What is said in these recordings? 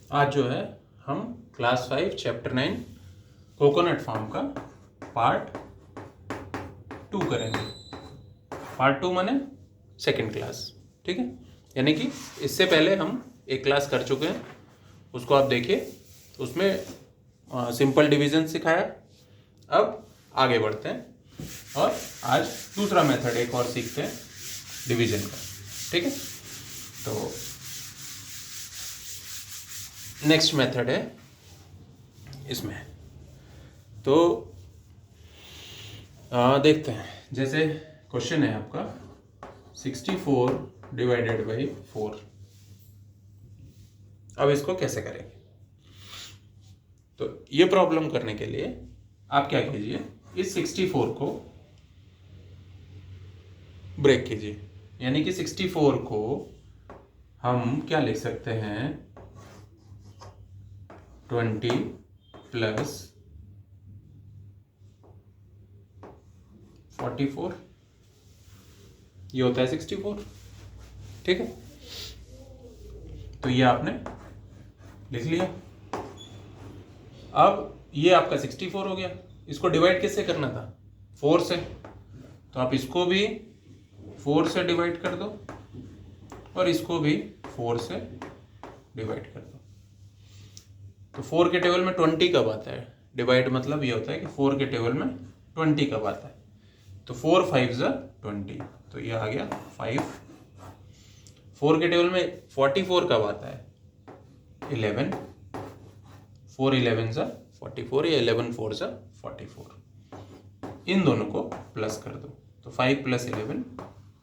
आज जो है हम क्लास 5 चैप्टर 9 कोकोनट फार्म का पार्ट 2 करेंगे। पार्ट 2 माने सेकेंड क्लास, ठीक है। यानी कि इससे पहले हम एक क्लास कर चुके हैं, उसको आप देखिए। उसमें सिंपल डिवीजन सिखाया। अब आगे बढ़ते हैं और आज दूसरा मेथड एक और सीखते हैं डिवीजन का, ठीक है। तो नेक्स्ट मेथड है इसमें, तो देखते हैं। जैसे क्वेश्चन है आपका 64 डिवाइडेड बाई 4। अब इसको कैसे करेंगे? तो ये प्रॉब्लम करने के लिए आप क्या कीजिए, इस 64 को ब्रेक कीजिए। यानी कि 64 को हम क्या लिख सकते हैं, 20 प्लस 44, ये होता है 64, ठीक है। तो ये आपने लिख लिया। अब ये आपका 64 हो गया। इसको डिवाइड किससे करना था? 4 से। तो आप इसको भी 4 से डिवाइड कर दो और इसको भी 4 से डिवाइड कर दो। तो 4 के टेबल में 20 कब आता है? डिवाइड मतलब ये होता है कि 4 के टेबल में 20 कब आता है। तो 4 5 ज़ा 20, तो ये आ गया 5। 4 के टेबल में 44 कब आता है? 11। 4 11 ज़ा 44 या 11 4 ज़ा 44। इन दोनों को प्लस कर दो, तो 5 प्लस 11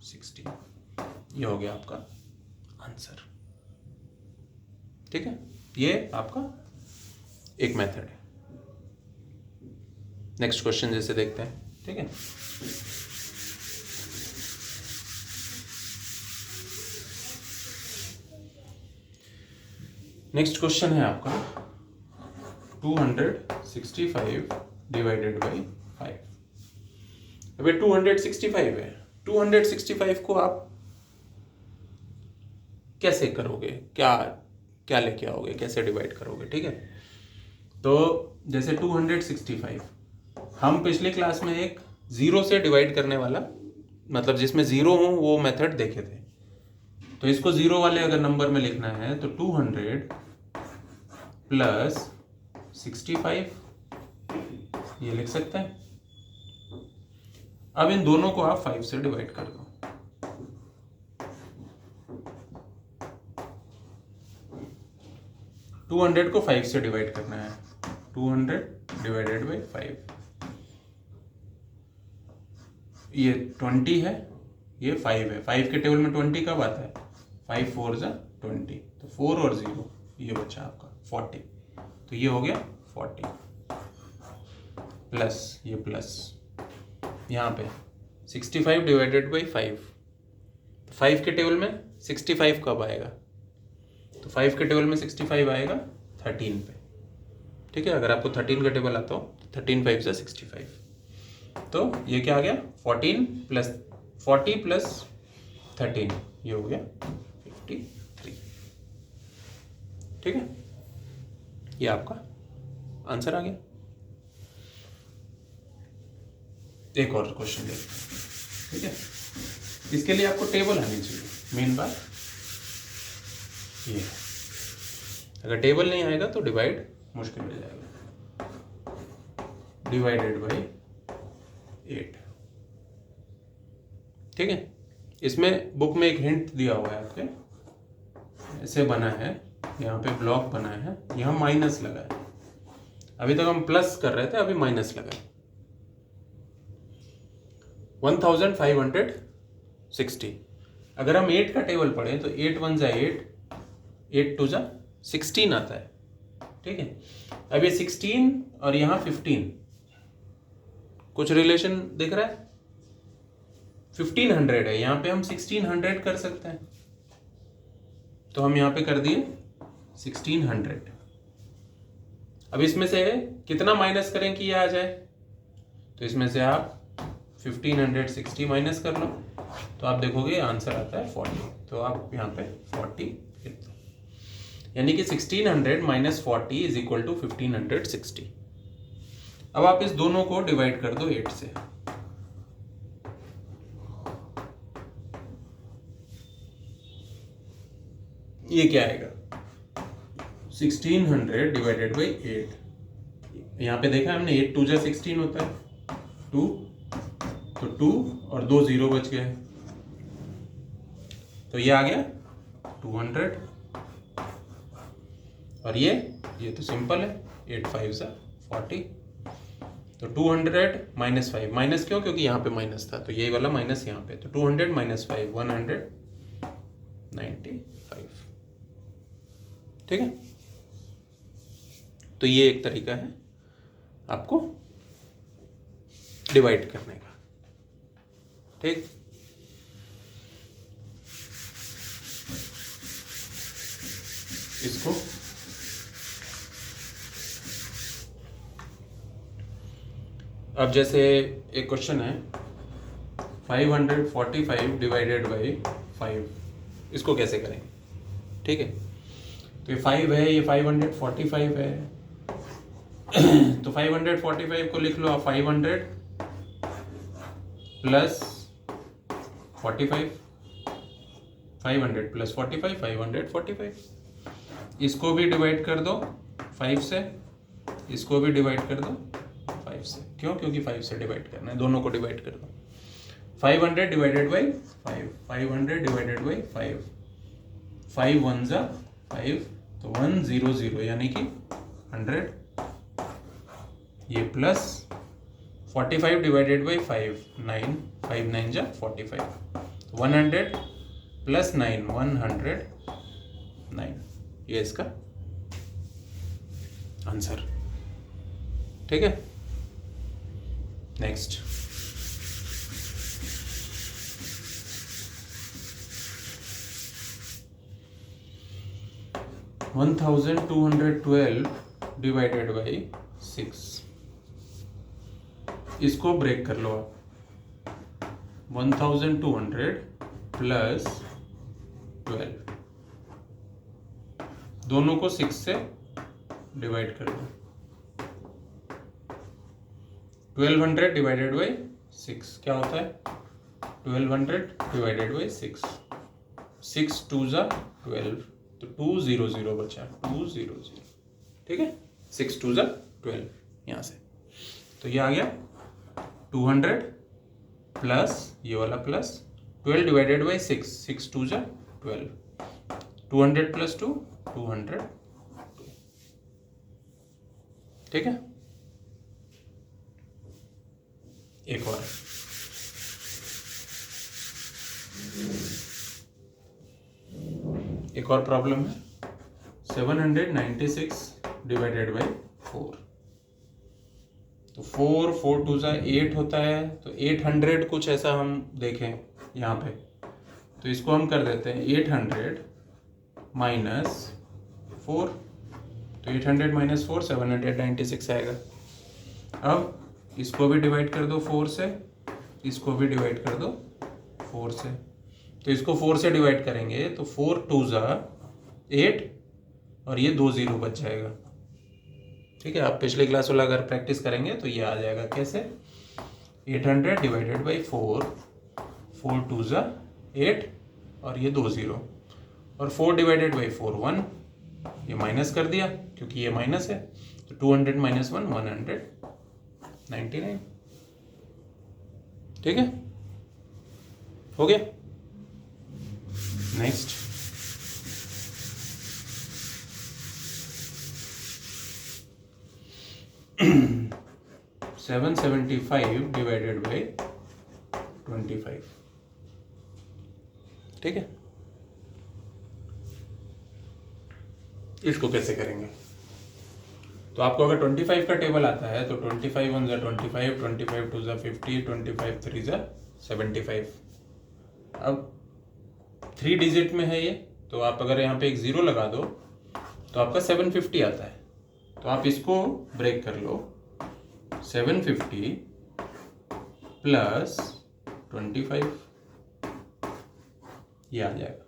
16। ये हो गया आपका आंसर, ठीक है। ये आपका एक मेथड है। नेक्स्ट क्वेश्चन जैसे देखते हैं, ठीक है। नेक्स्ट क्वेश्चन है आपका 265 डिवाइडेड बाई 5। अभी 265 है। 265 को आप कैसे करोगे, क्या क्या लेके आओगे, कैसे डिवाइड करोगे, ठीक है। तो जैसे 265 हम पिछले क्लास में एक 0 से डिवाइड करने वाला, मतलब जिसमें 0 हो वो मेथड देखे थे। तो इसको 0 वाले अगर नंबर में लिखना है तो 200 प्लस 65 ये लिख सकते हैं। अब इन दोनों को आप 5 से डिवाइड कर दो। टू 200 को 5 से डिवाइड करना है। 200 डिवाइडेड बाई 5, ये 20 है, ये 5 है। 5 के टेबल में 20 कब आता है? 5 4 ज़ा 20, तो 4 और 0 ये बचा आपका 40। तो ये हो गया 40 प्लस ये प्लस यहाँ पे 65 डिवाइडेड बाई 5। 5 के टेबल में 65 कब आएगा? तो 5 के टेबल में 65 आएगा 13 पे, ठीक है। अगर आपको 13 का टेबल आता हो, 13 5 ज़ा 65। तो ये क्या आ गया? 40 प्लस 13, ये हो गया 53, ठीक है। ये आपका आंसर आ गया। एक और क्वेश्चन देखते हैं, ठीक है। इसके लिए आपको टेबल आनी चाहिए, मेन बात ये है। अगर टेबल नहीं आएगा तो डिवाइड मुश्किल हो जाएगा। डिवाइडेड बाई 8, ठीक है। इसमें बुक में एक हिंट दिया हुआ है आपके, ऐसे बना है, यहाँ पे ब्लॉक बना है, यहाँ माइनस लगा है। अभी तक हम प्लस कर रहे थे, अभी माइनस लगा है। 1560। अगर हम 8 का टेबल पढ़ें तो 8 1 ज़ा 8, 8 2 ज़ा 16 आता है, ठीक है। अब ये 16 और यहाँ 15 कुछ रिलेशन दिख रहा है? 1500 है, यहाँ पे हम 1600 कर सकते हैं। तो हम यहाँ पे कर दिए 1600। अब इसमें से कितना माइनस करें कि ये आ जाए? तो इसमें से आप 1560 माइनस कर लो, तो आप देखोगे आंसर आता है 40। तो आप यहाँ पे 40 लिख दो। यानी कि 1600 माइनस 40 इज इक्वल टू 1560। अब आप इस दोनों को डिवाइड कर दो 8 से। ये क्या आएगा? 1600 डिवाइडेड बाई 8। यहाँ पे देखा हमने 8 2 जा 16 होता है, 2 तो 2 और 2 0 बच गए, तो ये आ गया 200। और ये तो सिंपल है, 8 5 जा 40। तो 200 माइनस 5, माइनस क्यों? क्योंकि यहाँ पे माइनस था, तो ये वाला माइनस यहाँ पे, तो 200 माइनस 5 195। ठीक है, तो ये एक तरीका है आपको डिवाइड करने का। ठीक, इसको अब जैसे एक क्वेश्चन है 545 डिवाइडेड बाई 5, इसको कैसे करेंगे? ठीक है, तो ये 5 है, ये 545 है, तो 545 को लिख लो आप 500 प्लस 45, 500 प्लस 45 545। इसको भी डिवाइड कर दो 5 से, इसको भी डिवाइड कर दो 5 से। क्यों? क्योंकि 5 से डिवाइड करना है, दोनों को डिवाइड कर दो। 500 डिवाइडेड बाई 5, 500 डिवाइडेड बाई 5, 5 1 जा 5, तो 100 यानी कि 100। ये प्लस 45 डिवाइडेड बाई 5 9, 5 9 जा 45, 100 प्लस 9 109, ये इसका आंसर। ठीक है, नेक्स्ट। वन 1212 डिवाइडेड बाई 6, इसको ब्रेक कर लो आप। 1200 प्लस 12, दोनों को 6 से डिवाइड कर दो। 1200 डिवाइडेड बाई 6 क्या होता है? 1200 डिवाइडेड बाई 6, 6 2 जा 12, तो 200 बचा, 200। ठीक है, 6 2 जा 12 यहाँ से, तो ये आ गया 200 प्लस ये वाला प्लस 12 डिवाइडेड बाई 6, 6 2 जा 12, 200 प्लस 2 200। ठीक है, एक और प्रॉब्लम है 796 डिवाइडेड बाई 4। तो 4 4 2 जा 8 होता है, तो 800 कुछ ऐसा हम देखें यहाँ पे, तो इसको हम कर देते हैं 800 माइनस 4, तो 800 माइनस 4 796 आएगा। अब इसको भी डिवाइड कर दो 4 से, इसको भी डिवाइड कर दो 4 से, तो इसको 4 से डिवाइड करेंगे तो 4 2 जा 8 और ये 2 0 बच जाएगा। ठीक है, आप पिछली क्लास वाला अगर प्रैक्टिस करेंगे तो ये आ जाएगा कैसे? 800 डिवाइडेड बाई 4, 4 2 जा 8 और ये 2 0, और 4 डिवाइडेड बाई 4 1, ये माइनस कर दिया क्योंकि ये माइनस है, तो 200 माइनस 1 199। ठीक है, हो गया। Next, seven 75 divided by 25। ठीक है, इसको कैसे करेंगे? तो आपको अगर 25 का टेबल आता है तो 25 1 जा 25, 25 2 जा 50, 25 3 जा 75। अब 3 डिजिट में है ये, तो आप अगर यहाँ पे एक 0 लगा दो तो आपका 750 आता है। तो आप इसको ब्रेक कर लो, 750 प्लस 25, ये आ जाएगा।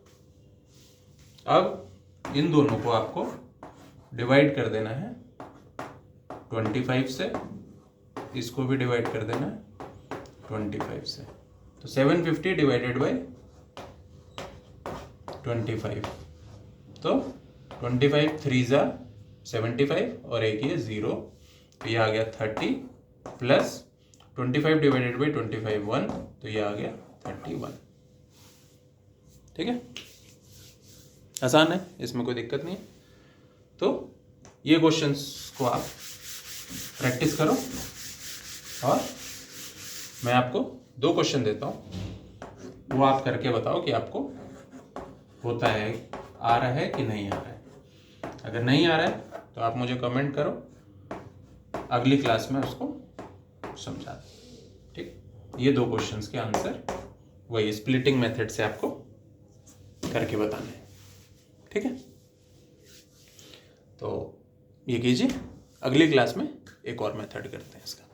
अब इन दोनों को आपको डिवाइड कर देना है 25 से, इसको भी डिवाइड कर देना है 25 से। तो 750 डिवाइडेड बाई 25, तो 25 3 ज़ा 75 और एक ये 0, तो ये आ गया 30 प्लस 25 डिवाइडेड बाई 25 1, तो ये आ गया 31। ठीक है, आसान है, इसमें कोई दिक्कत नहीं है। तो ये क्वेश्चंस को आप प्रैक्टिस करो और मैं आपको 2 क्वेश्चन देता हूँ, वो आप करके बताओ कि आपको होता है, आ रहा है कि नहीं आ रहा है। अगर नहीं आ रहा है तो आप मुझे कमेंट करो, अगली क्लास में उसको समझा दें। ठीक, ये 2 क्वेश्चंस के आंसर वही स्प्लिटिंग मेथड से आपको करके बताने हैं। ठीक है, तो ये कीजिए, अगली क्लास में एक और मेथड करते हैं इसका।